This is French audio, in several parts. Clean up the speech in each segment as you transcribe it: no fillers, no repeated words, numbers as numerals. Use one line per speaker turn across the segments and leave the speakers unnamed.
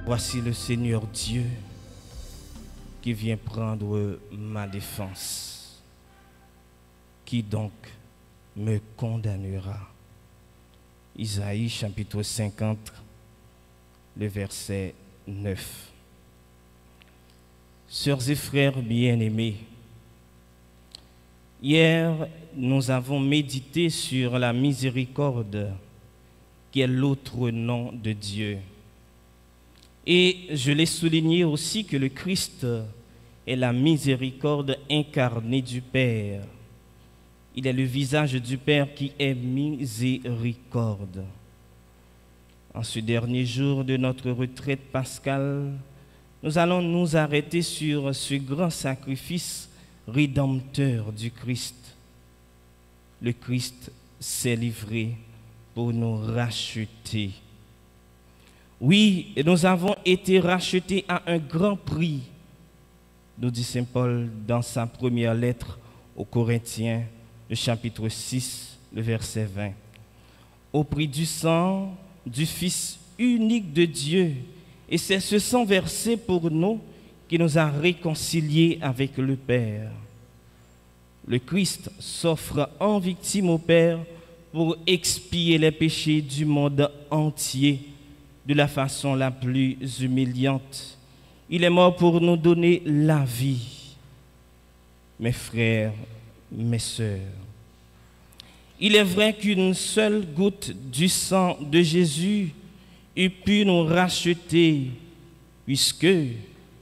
Voici le Seigneur Dieu qui vient prendre ma défense. Qui donc me condamnera? Isaïe chapitre 50, le verset 9. Sœurs et frères bien-aimés, hier nous avons médité sur la miséricorde qui est l'autre nom de Dieu. Et je l'ai souligné aussi que le Christ est la miséricorde incarnée du Père. Il est le visage du Père qui est miséricorde. En ce dernier jour de notre retraite pascale, nous allons nous arrêter sur ce grand sacrifice rédempteur du Christ. Le Christ s'est livré pour nous racheter. Oui, nous avons été rachetés à un grand prix, nous dit Saint Paul dans sa première lettre aux Corinthiens, le chapitre 6, le verset 20. Au prix du sang du Fils unique de Dieu, et c'est ce sang versé pour nous qui nous a réconciliés avec le Père. Le Christ s'offre en victime au Père pour expier les péchés du monde entier de la façon la plus humiliante. Il est mort pour nous donner la vie. Mes frères, mes sœurs, il est vrai qu'une seule goutte du sang de Jésus eût pu nous racheter, puisque,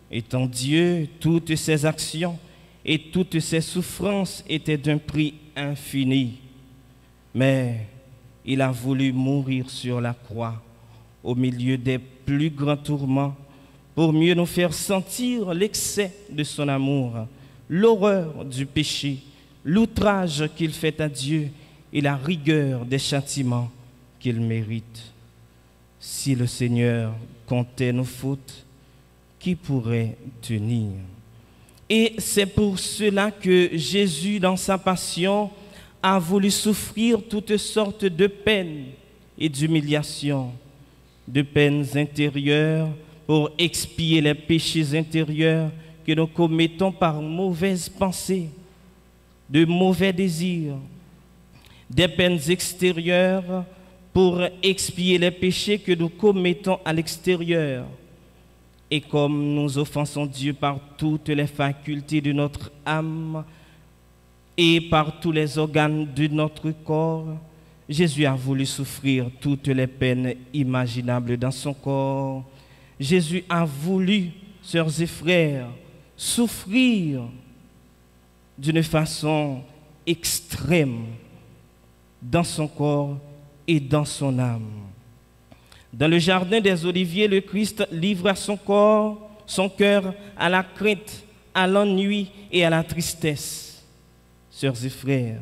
étant Dieu, toutes ses actions et toutes ses souffrances étaient d'un prix infini. Mais il a voulu mourir sur la croix au milieu des plus grands tourments pour mieux nous faire sentir l'excès de son amour, l'horreur du péché, l'outrage qu'il fait à Dieu et la rigueur des châtiments qu'il mérite. Si le Seigneur comptait nos fautes, qui pourrait tenir? Et c'est pour cela que Jésus, dans sa passion, a voulu souffrir toutes sortes de peines et d'humiliations, de peines intérieures pour expier les péchés intérieurs que nous commettons par mauvaises pensées, de mauvais désirs, des peines extérieures pour expier les péchés que nous commettons à l'extérieur. Et comme nous offensons Dieu par toutes les facultés de notre âme et par tous les organes de notre corps, Jésus a voulu souffrir toutes les peines imaginables dans son corps. Jésus a voulu, sœurs et frères, souffrir d'une façon extrême dans son corps et dans son âme. Dans le jardin des Oliviers, le Christ livra son corps, son cœur à la crainte, à l'ennui et à la tristesse. Sœurs et frères,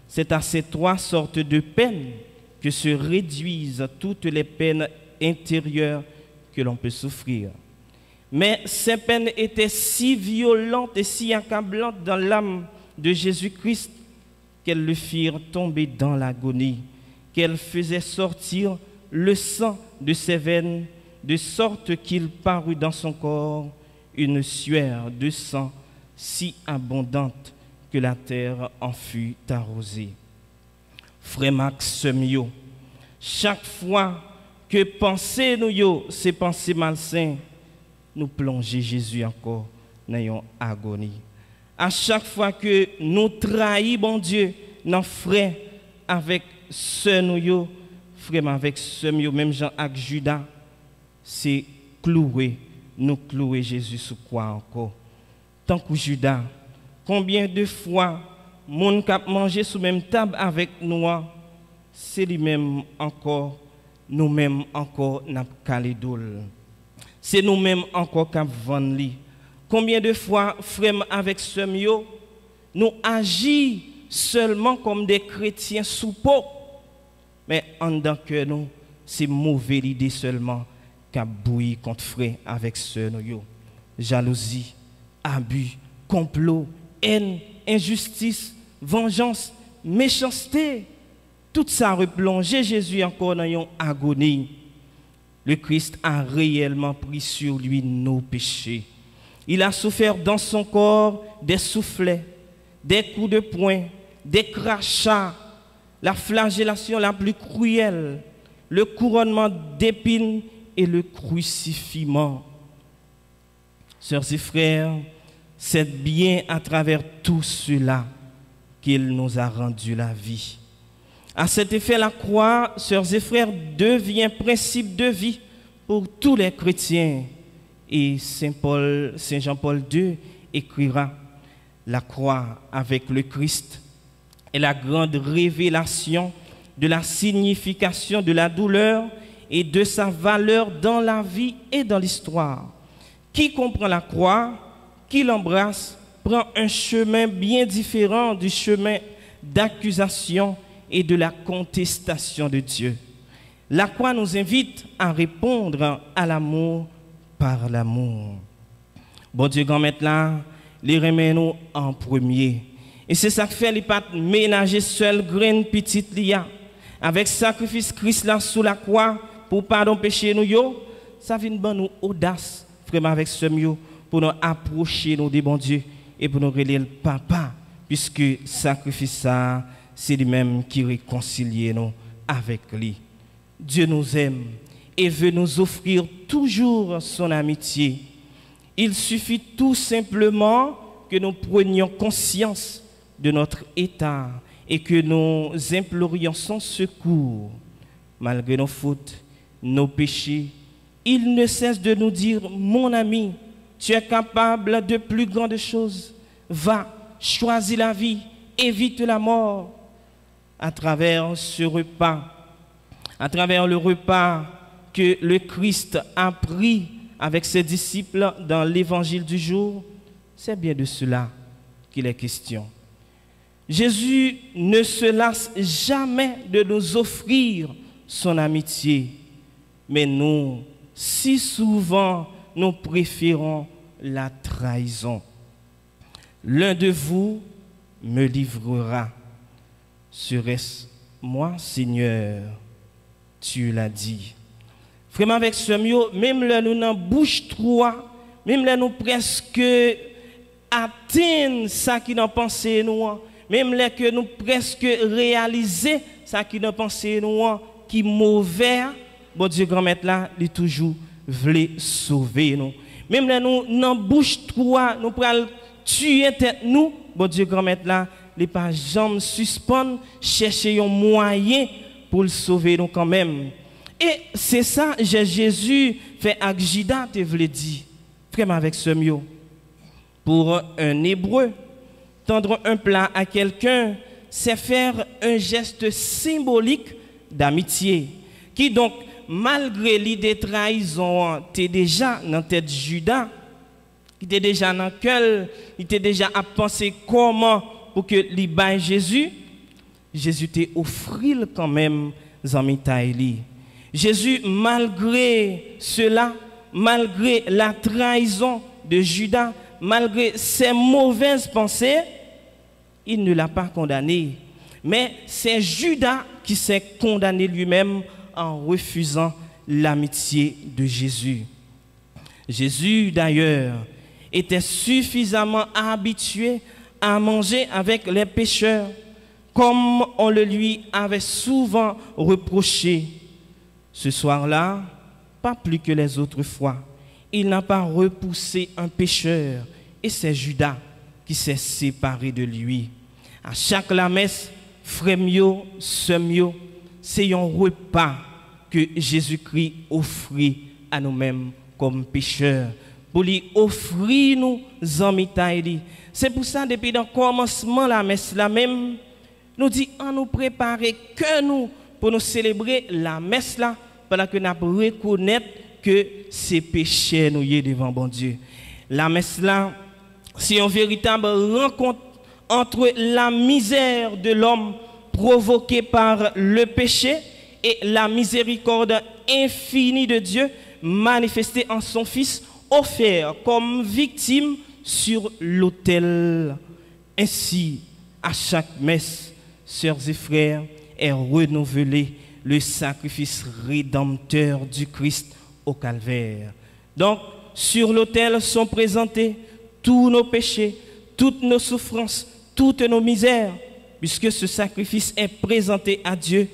c'est à ces trois sortes de peines que se réduisent toutes les peines intérieures que l'on peut souffrir. Mais ces peines étaient si violentes et si accablantes dans l'âme de Jésus-Christ qu'elles le firent tomber dans l'agonie, qu'elles faisaient sortir le sang de ses veines, de sorte qu'il parut dans son corps une sueur de sang si abondante que la terre en fut arrosée. Frère Max Semio, chaque fois que penser nous yo, ces pensées malsaines, nous plonger Jésus encore dans une agonie. À chaque fois que nous trahissons bon Dieu, nos frères avec ceux nous yo, frère avec ceux nous même Jean avec Judas, c'est clouer, nous clouer Jésus sous quoi encore. Tant que Judas, combien de fois mon cap manger sous même table avec nous, c'est lui-même encore, nous-mêmes encore n'a calé d'ol. C'est nous-mêmes encore qui vendre li. Combien de fois, frère avec ce mio, nous agissons seulement comme des chrétiens sous peau, mais en dedans que nous, c'est mauvaise idée seulement qui bouilli contre frère avec ce nous. Jalousie, abus, complot, haine, injustice, vengeance, méchanceté, tout ça a replongé Jésus encore dans une agonie. Le Christ a réellement pris sur lui nos péchés. Il a souffert dans son corps des soufflets, des coups de poing, des crachats, la flagellation la plus cruelle, le couronnement d'épines et le crucifixion. Sœurs et frères, c'est bien à travers tout cela qu'il nous a rendu la vie. À cet effet, la croix, sœurs et frères, devient principe de vie pour tous les chrétiens. Et Saint Jean-Paul II écrira: la croix avec le Christ est la grande révélation de la signification de la douleur et de sa valeur dans la vie et dans l'histoire. Qui comprend la croix, qui l'embrasse, prend un chemin bien différent du chemin d'accusation et de la contestation de Dieu. La croix nous invite à répondre à l'amour par l'amour. Bon Dieu, grand maître là, les remet nous en premier. Et c'est ça que fait les pas ménager seul graine petite lia. Avec sacrifice Christ là sous la croix pour pardon péché nous yo, ça vient ban nous audace vraiment avec ce mieux pour nous approcher nous des bon Dieu et pour nous relier le papa, puisque sacrifice ça c'est lui-même qui réconcilie nous avec lui. Dieu nous aime et veut nous offrir toujours son amitié. Il suffit tout simplement que nous prenions conscience de notre état et que nous implorions son secours. Malgré nos fautes, nos péchés, il ne cesse de nous dire: mon ami, tu es capable de plus grandes choses. Va, choisis la vie, évite la mort. À travers ce repas, à travers le repas que le Christ a pris avec ses disciples dans l'évangile du jour, c'est bien de cela qu'il est question. Jésus ne se lasse jamais de nous offrir son amitié, mais nous, si souvent, nous préférons la trahison. L'un de vous me livrera. Serait-ce moi, Seigneur? Tu l'as dit. Vraiment avec ce mot, même là nous n'en bouche trop, même là nous presque atteignons ça qui n'en pensé nous, même là que nous presque réaliser ça qui n'en pensé nous, qui mauvais, bon Dieu grand maître là, il toujours voulait sauver nous. Même là nous n'en bouche trop, nous pral tuer tête nous, bon Dieu grand maître là, les pas jamais suspendre, chercher un moyen pour le sauver nous quand même. Et c'est ça que Jésus fait avec Judas, te voulait dire, vraiment avec ce mot. Pour un hébreu, tendre un plat à quelqu'un, c'est faire un geste symbolique d'amitié. Qui donc, malgré l'idée de trahison, t'es déjà dans la tête de Judas, qui était déjà dans le cœur, il était déjà à penser comment pour que li baille Jésus, Jésus t'a offert quand même Zamitaïli. Jésus, malgré cela, malgré la trahison de Judas, malgré ses mauvaises pensées, il ne l'a pas condamné. Mais c'est Judas qui s'est condamné lui-même en refusant l'amitié de Jésus. Jésus, d'ailleurs, était suffisamment habitué à manger avec les pécheurs, comme on le lui avait souvent reproché. Ce soir-là, pas plus que les autres fois, il n'a pas repoussé un pécheur, et c'est Judas qui s'est séparé de lui. À chaque la messe, frémio, semio, c'est un repas que Jésus-Christ offrit à nous-mêmes comme pécheurs, pour lui offrir nous zamitaïli. C'est pour ça, depuis le commencement de la messe, la même, nous dit, on nous préparer que nous pour nous célébrer la messe là, pendant que nous reconnaître que c'est péché nous y est devant bon Dieu. La messe là, c'est une véritable rencontre entre la misère de l'homme provoquée par le péché et la miséricorde infinie de Dieu manifestée en son Fils offert comme victime sur l'autel. Ainsi, à chaque messe, sœurs et frères, est renouvelée le sacrifice rédempteur du Christ au calvaire. Donc, sur l'autel sont présentés tous nos péchés, toutes nos souffrances, toutes nos misères, puisque ce sacrifice est présenté à Dieu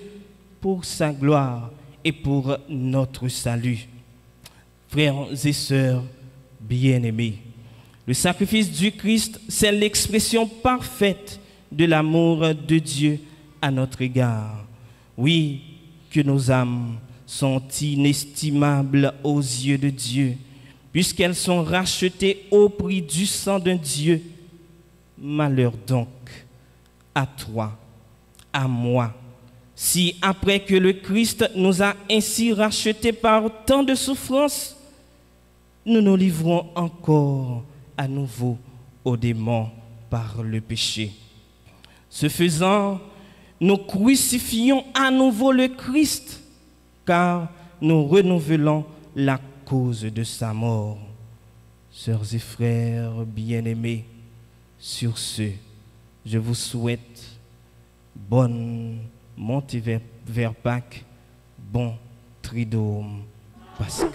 pour sa gloire et pour notre salut. Frères et sœurs bien-aimés, le sacrifice du Christ, c'est l'expression parfaite de l'amour de Dieu à notre égard. Oui, que nos âmes sont inestimables aux yeux de Dieu, puisqu'elles sont rachetées au prix du sang d'un Dieu. Malheur donc à toi, à moi, si après que le Christ nous a ainsi rachetés par tant de souffrances, nous nous livrons encore à nouveau aux démons par le péché. Ce faisant, nous crucifions à nouveau le Christ, car nous renouvelons la cause de sa mort. Sœurs et frères bien-aimés, sur ce, je vous souhaite bonne montée vers Pâques, bon Triduum pascal.